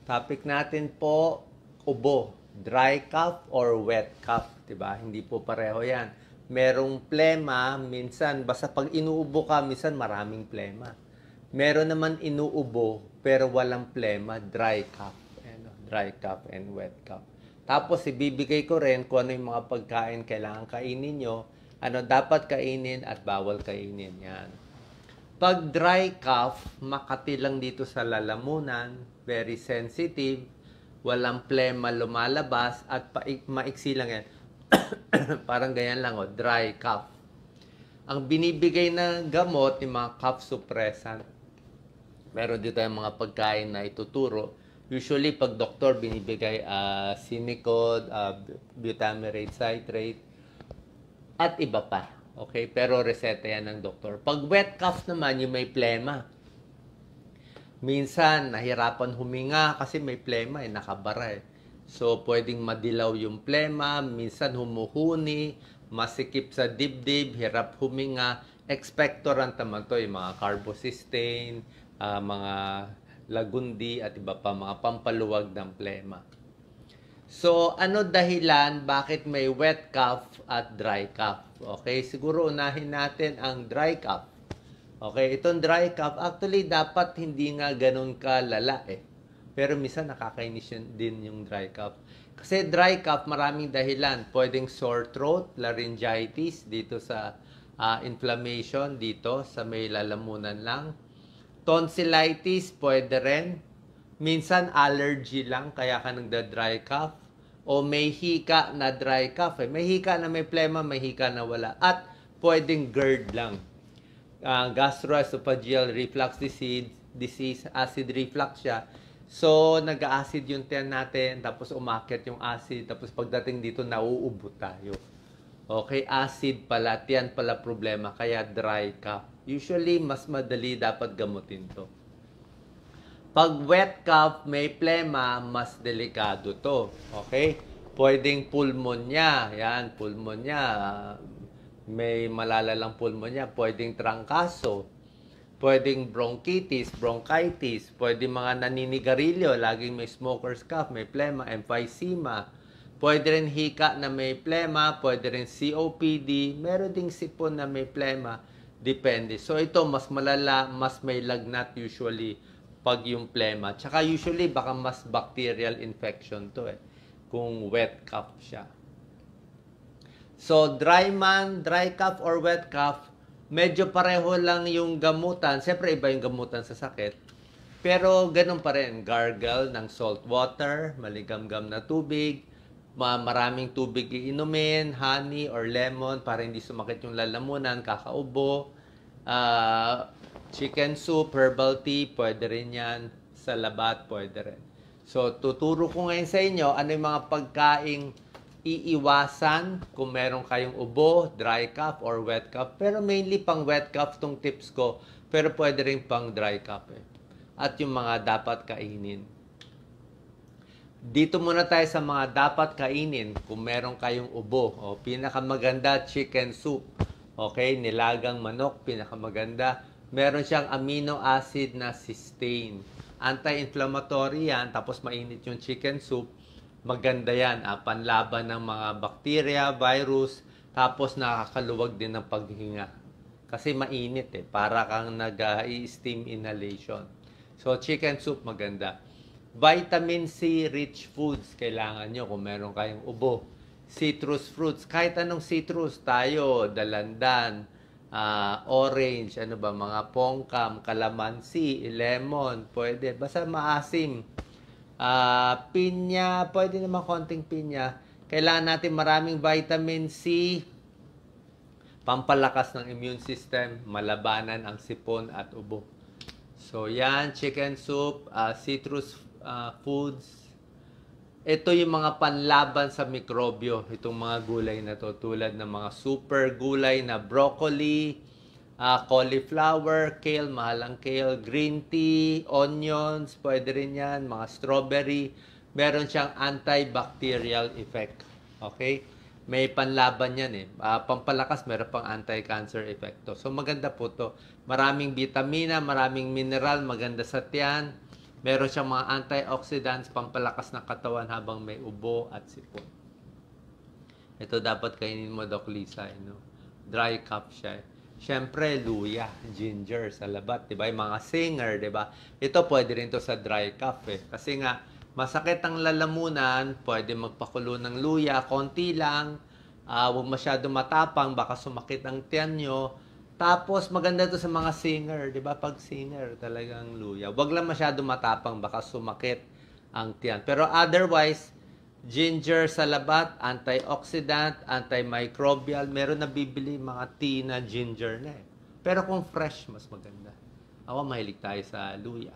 Topic natin po, ubo. Dry cough or wet cough, 'di ba? Hindi po pareho 'yan. Merong plema, minsan basta pag inuubo ka, minsan maraming plema. Meron naman inuubo pero walang plema, dry cough. Ano, dry cough and wet cough. Tapos ibibigay ko rin kung ano yung mga pagkain kailangan kainin nyo, ano dapat kainin at bawal kainin. Yan. Pag dry cough, makati lang dito sa lalamunan, very sensitive, walang plema lumalabas, at maiksi lang yan. Parang ganyan lang, dry cough. Ang binibigay na gamot, yung mga cough suppressant, meron dito yung mga pagkain na ituturo. Usually, pag doktor, binibigay Sinicod, butamirate citrate, at iba pa. Okay? Pero reseta yan ng doktor. Pag wet cough naman, yung may plema. Minsan, nahirapan huminga kasi may plema, nakabara eh. So, pwedeng madilaw yung plema, minsan humuhuni, masikip sa dibdib, hirap huminga. Expectorant naman to, yung mga carbocysteine, mga lagundi, at iba pa, mga pampaluwag ng plema. So, ano dahilan bakit may wet cough at dry cough? Okay, siguro unahin natin ang dry cough. Okay, itong dry cough, actually dapat hindi nga ganun kalala eh. Pero minsan nakakainis din yung dry cough. Kasi dry cough, maraming dahilan. Pwedeng sore throat, laryngitis, dito sa inflammation, dito sa may lalamunan lang. Tonsillitis, pwede rin. Minsan allergy lang, kaya ka nagda-dry cough. O may hika na dry cough. May hika na may plema, may hika na wala. At pwedeng GERD lang. Gastroesophageal reflux disease, acid reflux siya. So, nag-acid yung tiyan natin, tapos umakyat yung acid, tapos pagdating dito, nauubo tayo. Okay, acid pala, tiyan pala problema, kaya dry cough. Usually, mas madali dapat gamutin to. Pag wet cough, may plema, mas delikado to. Okay? Pwedeng pulmonya. Yan, pulmonya. May malalalang pulmonya. Pwedeng trangkaso. Pwedeng bronchitis, bronchitis. Pwedeng mga naninigarilyo. Laging may smoker's cough, may plema, emphysema. Pwede rin hika na may plema. Pwede rin COPD. Meron ding sipon na may plema. Depende. So, ito, mas malala, mas may lagnat usually pag yung plema. Tsaka usually baka mas bacterial infection to eh, kung wet cough siya. So, dry cough or wet cough, medyo pareho lang yung gamutan. Siyempre, iba yung gamutan sa sakit. Pero, ganun pa rin. Gargle ng salt water, maligamgam na tubig, maraming tubig iinumin, honey or lemon para hindi sumakit yung lalamunan, kakaubo, chicken soup, herbal tea, pwede rin yan. Sa labat, pwede rin. So, tuturo ko ngayon sa inyo ano yung mga pagkaing iiwasan kung meron kayong ubo, dry cough, or wet cough. Pero mainly pang wet cough tong tips ko. Pero pwede rin pang dry cough eh. At yung mga dapat kainin. Dito muna tayo sa mga dapat kainin kung meron kayong ubo. O, pinakamaganda, chicken soup. Okay, nilagang manok, pinakamaganda. Meron siyang amino acid na cysteine. Anti-inflammatory yan, tapos mainit yung chicken soup. Maganda yan, panlaban ng mga bacteria, virus, tapos nakakaluwag din ng paghinga. Kasi mainit eh, para kang nag-i-steam inhalation. So, chicken soup maganda. Vitamin C rich foods, kailangan nyo kung meron kayong ubo. Citrus fruits, kahit anong citrus tayo, dalandan, orange, ano ba, mga pongkam, kalamansi, lemon, pwede. Basta maasim. Pinya, pwede naman konting pinya. Kailangan natin maraming vitamin C, pampalakas ng immune system, malabanan ang sipon at ubo. So, yan, chicken soup, citrus foods. Ito yung mga panlaban sa mikrobyo, itong mga gulay na to, tulad ng mga super gulay na broccoli, cauliflower, kale, mahal ang kale, green tea, onions, pwede rin yan, mga strawberry. Meron siyang antibacterial effect. Okay? May panlaban yan eh. Pampalakas, meron pang anti-cancer effect to. So maganda po to. Maraming vitamina, maraming mineral, maganda sa tiyan. Meron siyang mga antioxidants, pampalakas ng katawan habang may ubo at sipon. Ito dapat kainin mo, Doc Lisa, no? Dry cough siya. Siyempre, luya, ginger sa labat, 'di ba? Yung mga singer, 'di ba? Ito pwede rin to sa dry cough eh. Kasi nga masakit ang lalamunan, pwede magpakulo ng luya, konti lang. Huwag masyado matapang, baka sumakit ang tiyan nyo. Tapos maganda to sa mga singer, 'di ba? Pag singer, talagang luya. Huwag lang masyado matapang, baka sumakit ang tiyan. Pero otherwise, ginger sa labat, antioxidant, antimicrobial. Meron na bibili mga tea na ginger na eh. Pero kung fresh, mas maganda. Ako, mahilig tayo sa luya.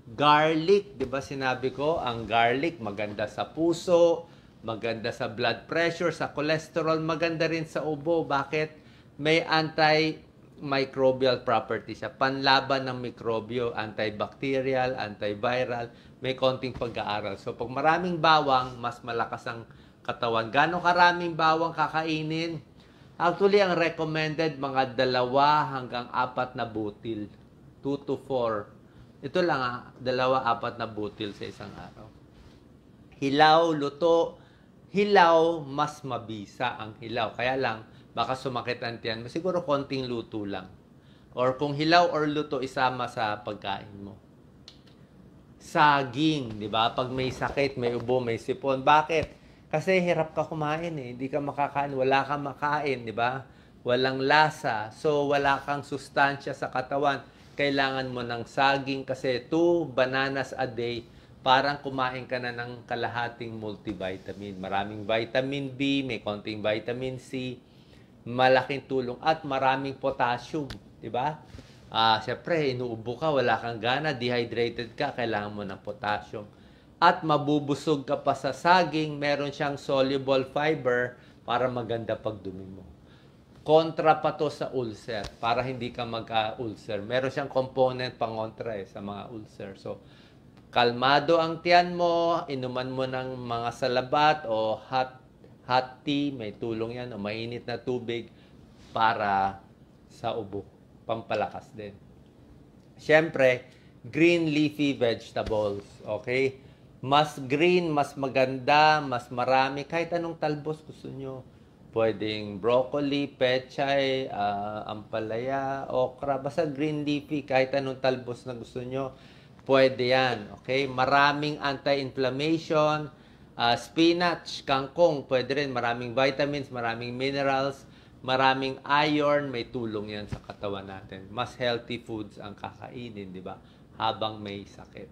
Garlic, di ba sinabi ko, ang garlic maganda sa puso, maganda sa blood pressure, sa cholesterol, maganda rin sa ubo. Bakit? May antimicrobial property siya. Panlaban ng mikrobyo, antibacterial, antiviral, may konting pag-aaral. So, pag maraming bawang, mas malakas ang katawan. Gano'ng karaming bawang kakainin? Actually, ang recommended, mga 2 hanggang 4 na butil. 2 to 4. Ito lang 2, 4 na butil sa isang araw. Hilaw, luto. Hilaw, mas mabisa ang hilaw. Kaya lang, baka sumakit ang tiyan mo. Siguro konting luto lang. Or kung hilaw or luto, isama sa pagkain mo. Saging, di ba? Pag may sakit, may ubo, may sipon. Bakit? Kasi hirap ka kumain eh. Hindi ka makakain, wala kang makain, di ba? Walang lasa. So, wala kang sustansya sa katawan. Kailangan mo ng saging kasi 2 bananas a day, parang kumain ka na ng kalahating multivitamin. Maraming vitamin B, may konting vitamin C, malaking tulong at maraming potassium, di ba? Siyempre, inuubo ka, wala kang gana, dehydrated ka, kailangan mo ng potassium. At mabubusog ka pa sa saging, meron siyang soluble fiber para maganda pagdumi mo. Kontra pa to sa ulcer, para hindi ka magka-ulcer. Meron siyang component pangontra sa mga ulcer. So, kalmado ang tiyan mo, inuman mo ng mga salabat o hot tea, may tulong yan, o mainit na tubig para sa ubo. Pampalakas din. Siyempre, green leafy vegetables. Okay? Mas green, mas maganda, mas marami. Kahit anong talbos gusto nyo. Pwedeng broccoli, pechay, ampalaya, okra. Basta green leafy, kahit anong talbos na gusto nyo. Pwede yan. Okay? Maraming anti-inflammation. Spinach, kangkong, pwede rin. Maraming vitamins, maraming minerals. Maraming iron, may tulong yan sa katawan natin. Mas healthy foods ang kakainin, di ba? Habang may sakit.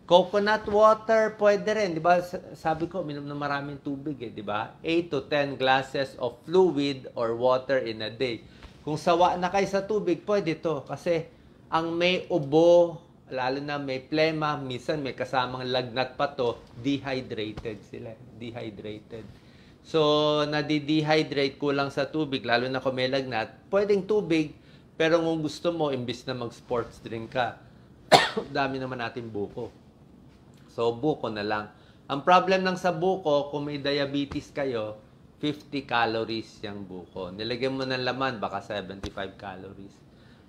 Coconut water, pwede rin, di ba? Sabi ko, minom na maraming tubig, di ba? 8 to 10 glasses of fluid or water in a day. Kung sawa na kayo sa tubig, pwede to. Kasi ang may ubo, lalo na may plema, minsan may kasamang lagnat pa to, dehydrated sila. Dehydrated. So, nadi-dehydrate, kulang sa tubig, lalo na kung may lagnat, pwedeng tubig, pero kung gusto mo, imbis na mag-sports drink ka, dami naman natin buko. So, buko na lang. Ang problem lang sa buko, kung may diabetes kayo, 50 calories yung buko. Nilagyan mo ng laman, baka 75 calories.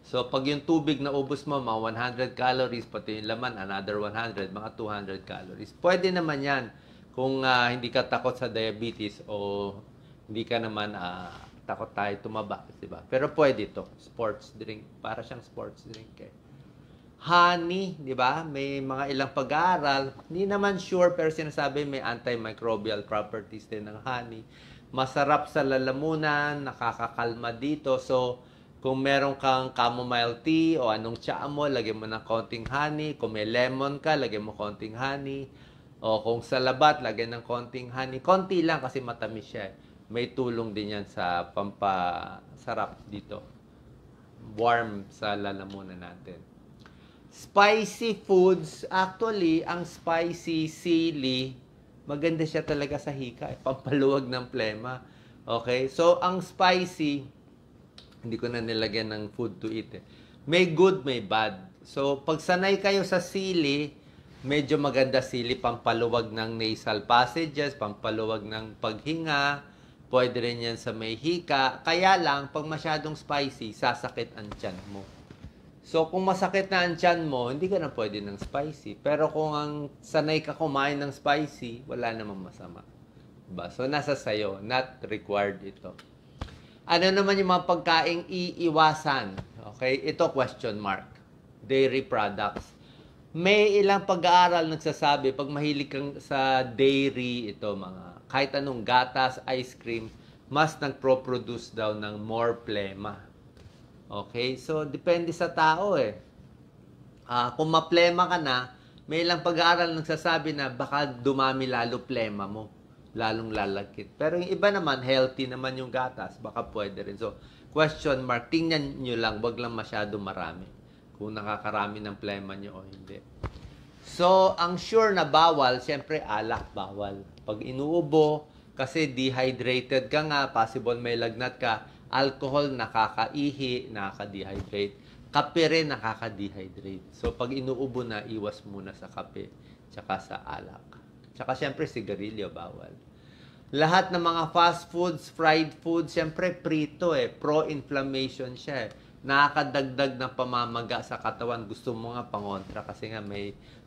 So, pag yung tubig na ubos mo, mga 100 calories, pati yung laman, another 100, mga 200 calories. Pwede naman yan. Kung hindi ka takot sa diabetes o hindi ka naman takot tayo tumaba, diba? Pero pwede to, sports drink, para siyang sports drink eh. Honey, di ba? May mga ilang pag-aaral, hindi naman sure pero sinasabi may antimicrobial properties din ng honey. Masarap sa lalamunan, nakakakalma dito. So, kung meron kang chamomile tea o anong tsaa mo, lagyan mo ng konting honey. Kung may lemon ka, lagyan mo konting honey. O kung sa labat, lagyan ng konting honey. Konti lang kasi matamis siya. May tulong din yan sa pampasarap dito. Warm sa lalamunan natin. Spicy foods. Actually, ang spicy sili, maganda siya talaga sa hika. Pampaluwag ng plema. Okay? So, ang spicy, hindi ko na nilagyan ng food to eat. May good, may bad. So, pag sanay kayo sa sili, medyo maganda sili, pampaluwag ng nasal passages, pampaluwag ng paghinga, pwede rin yan sa may hika. Kaya lang, pag masyadong spicy, sasakit ang tiyan mo. So, kung masakit na ang tiyan mo, hindi ka na pwede ng spicy. Pero kung ang sanay ka kumain ng spicy, wala namang masama. Diba? So, nasa sayo. Not required ito. Ano naman yung mga pagkaing iiwasan? Okay? Ito, question mark. Dairy products. May ilang pag-aaral nagsasabi, pag mahilig kang sa dairy, ito mga, kahit anong gatas, ice cream, mas nagpro-produce daw ng more plema. Okay? So, depende sa tao eh. Kung maplema ka na, may ilang pag-aaral nagsasabi na baka dumami lalo plema mo. Lalong lalagkit. Pero yung iba naman, healthy naman yung gatas. Baka pwede rin. So, question mark, tingnan nyo lang, wag lang masyado marami. Kung nakakarami ng plema nyo o hindi. So, ang sure na bawal, siyempre alak bawal. Pag inuubo, kasi dehydrated ka nga, possible may lagnat ka, alcohol nakakaihi, nakaka-dehydrate. Kape rin nakaka-dehydrate. So, pag inuubo na, iwas muna sa kape, tsaka sa alak. Tsaka siyempre sigarilyo, bawal. Lahat ng mga fast foods, fried foods, siyempre prito eh. Pro-inflammation siya eh. Nakakadagdag ng pamamaga sa katawan. Gusto mo nga pangontra kasi nga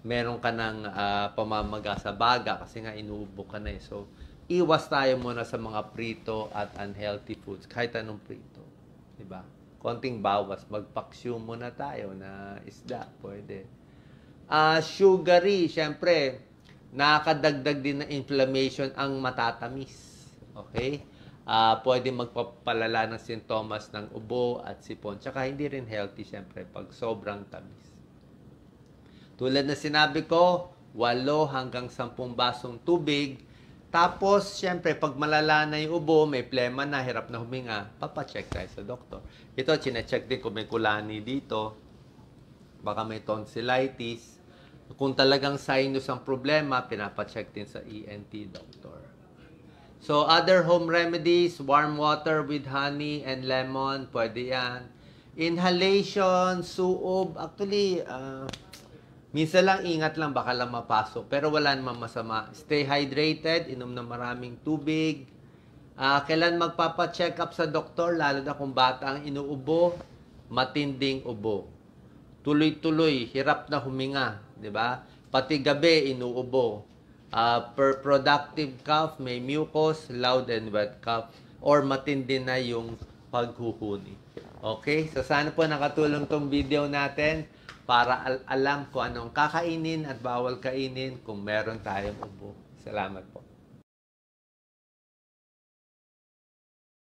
meron ka ng pamamaga sa baga kasi nga inuubo ka na eh. So, iwas tayo muna sa mga prito at unhealthy foods. Kahit anong prito. Diba? Konting bawas. Magpaksyo muna tayo na isda. Pwede. Sugary, siyempre, nakakadagdag din ng inflammation ang matatamis. Okay? Pwede magpapalala ng sintomas ng ubo at sipon. Tsaka hindi rin healthy, siyempre, pag sobrang tamis. Tulad na sinabi ko, 8 hanggang 10 basong tubig. Tapos, siyempre, pag malala na yung ubo, may plema na, hirap na huminga, papacheck tayo sa doktor. Ito, chinecheck din kung may kulani dito. Baka may tonsillitis. Kung talagang sinus ang problema, pinapacheck din sa ENT doctor. So, other home remedies, warm water with honey and lemon, pwede yan. Inhalation, suob, actually, minsan lang ingat lang, baka lang mapasok. Pero wala namang masama. Stay hydrated, inom ng maraming tubig. Kailan magpapacheck up sa doktor, lalo na kung bata ang inuubo, matinding ubo. Tuloy-tuloy, hirap na huminga, di ba? Pati gabi, inuubo. Productive cough, may mucus, loud and wet cough, or matindi na yung paghuhuni. Okay? So, sana po nakatulong tong video natin para alam kung anong kakainin at bawal kainin kung meron tayong ubo. Salamat po.